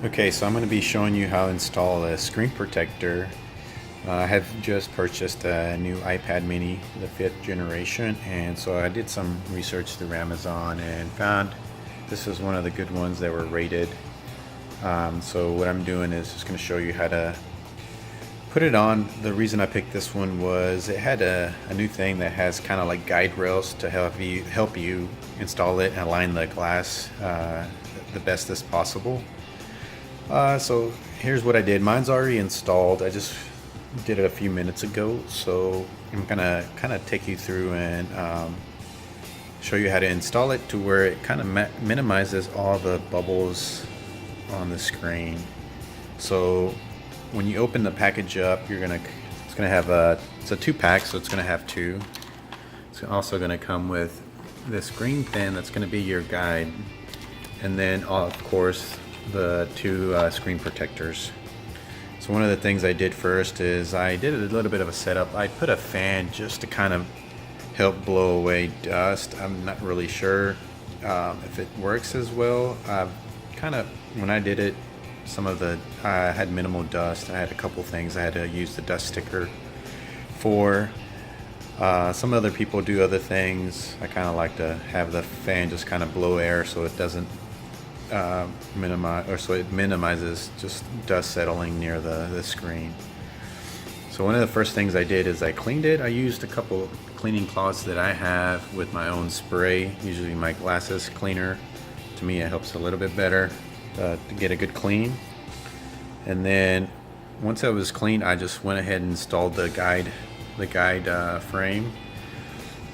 Okay, so I'm going to be showing you how to install a screen protector. I have just purchased a new iPad mini, the 5th generation, and so I did some research through Amazon and found this is one of the good ones that were rated. So what I'm doing is just going to show you how to put it on. The reason I picked this one was it had a new thing that has kind of like guide rails to help you install it and align the glass the best as possible. So here's what I did. Mine's already installed. I just did it a few minutes ago. So I'm gonna kind of take you through and show you how to install it to where it kind of minimizes all the bubbles on the screen. So when you open the package up, it's gonna have it's a 2-pack, so it's gonna have 2. It's also gonna come with this green pin that's gonna be your guide, and then of course the 2 screen protectors. So one of the things I did first is I did a little bit of a setup. I put a fan just to kind of help blow away dust. I'm not really sure if it works as well. When I did it, I had minimal dust. I had a couple things I had to use the dust sticker for. Some other people do other things. I kind of like to have the fan just kind of blow air so it doesn't it minimizes just dust settling near the screen. So one of the first things I did is I cleaned it. I used a couple cleaning cloths that I have with my own spray, usually my glasses cleaner. To me it helps a little bit better to get a good clean. And then once I was clean, I just went ahead and installed the guide frame.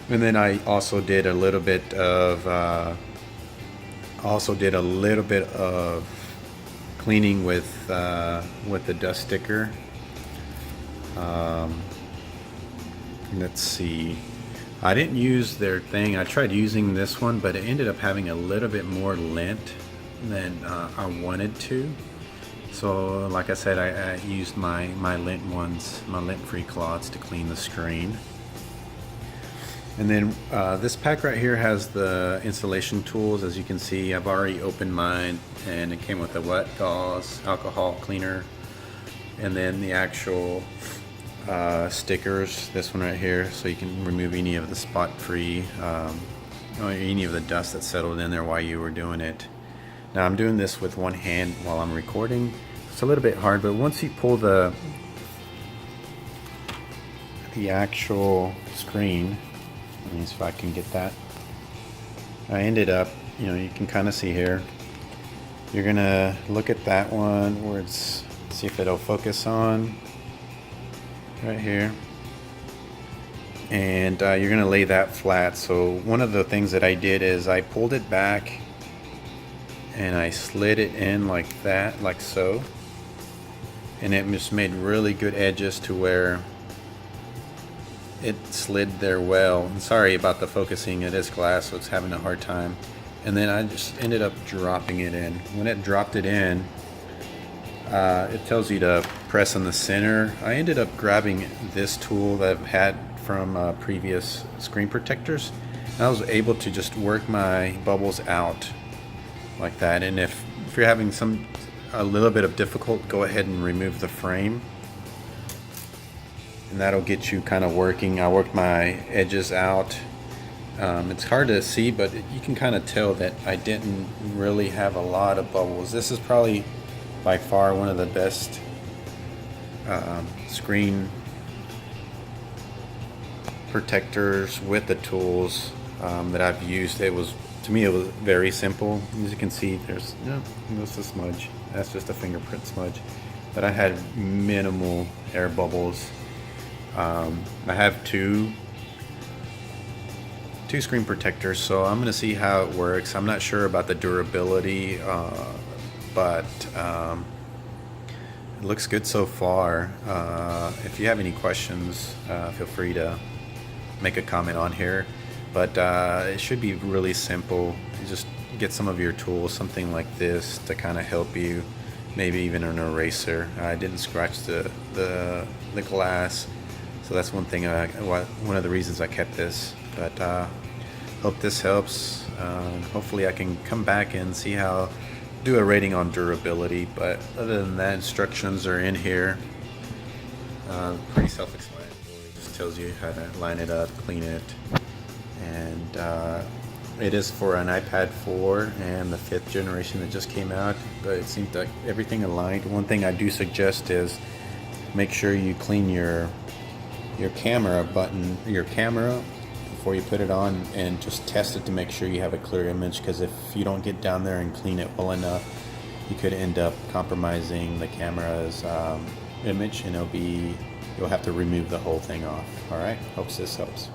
And then I also did a little bit of cleaning with the dust sticker. Let's see. I didn't use their thing. I tried using this one, but it ended up having a little bit more lint than I wanted to. So like I said, I used my lint-free cloths to clean the screen. And then this pack right here has the installation tools. As you can see, I've already opened mine, and it came with a wet gauze alcohol cleaner, and then the actual stickers, this one right here, so you can remove any of the spot-free or any of the dust that settled in there while you were doing it. Now I'm doing this with one hand while I'm recording. It's a little bit hard, but once you pull the actual screen, let me see if I can get that. I ended up, you can kind of see here. You're gonna look at that one where see if it'll focus on right here. And you're gonna lay that flat. So one of the things that I did is I pulled it back and I slid it in like that, like so. And it just made really good edges to where it slid there well. I'm sorry about the focusing. It is glass, so it's having a hard time. And then I just ended up dropping it in. When it dropped it in, it tells you to press in the center. I ended up grabbing this tool that I've had from previous screen protectors, and I was able to just work my bubbles out like that. And if you're having a little bit of difficulty, go ahead and remove the frame, and that'll get you kind of working. I worked my edges out. It's hard to see, but you can kind of tell that I didn't really have a lot of bubbles. This is probably by far one of the best screen protectors with the tools that I've used. To me it was very simple. As you can see, there's a smudge. That's just a fingerprint smudge, but I had minimal air bubbles. I have two screen protectors, so I'm gonna see how it works. I'm not sure about the durability, but it looks good so far. If you have any questions, feel free to make a comment on here, but it should be really simple. You just get some of your tools, something like this, to kind of help you, maybe even an eraser. I didn't scratch the glass, so that's one thing. One of the reasons I kept this. But hope this helps. Hopefully I can come back and see how do a rating on durability, but other than that, instructions are in here. Pretty self-explanatory. It just tells you how to line it up, clean it, and it is for an iPad 4 and the 5th generation that just came out, but it seems like everything aligned. One thing I do suggest is make sure you clean your camera before you put it on, and just test it to make sure you have a clear image, because if you don't get down there and clean it well enough, you could end up compromising the camera's image, and you'll have to remove the whole thing off. Alright, hope this helps.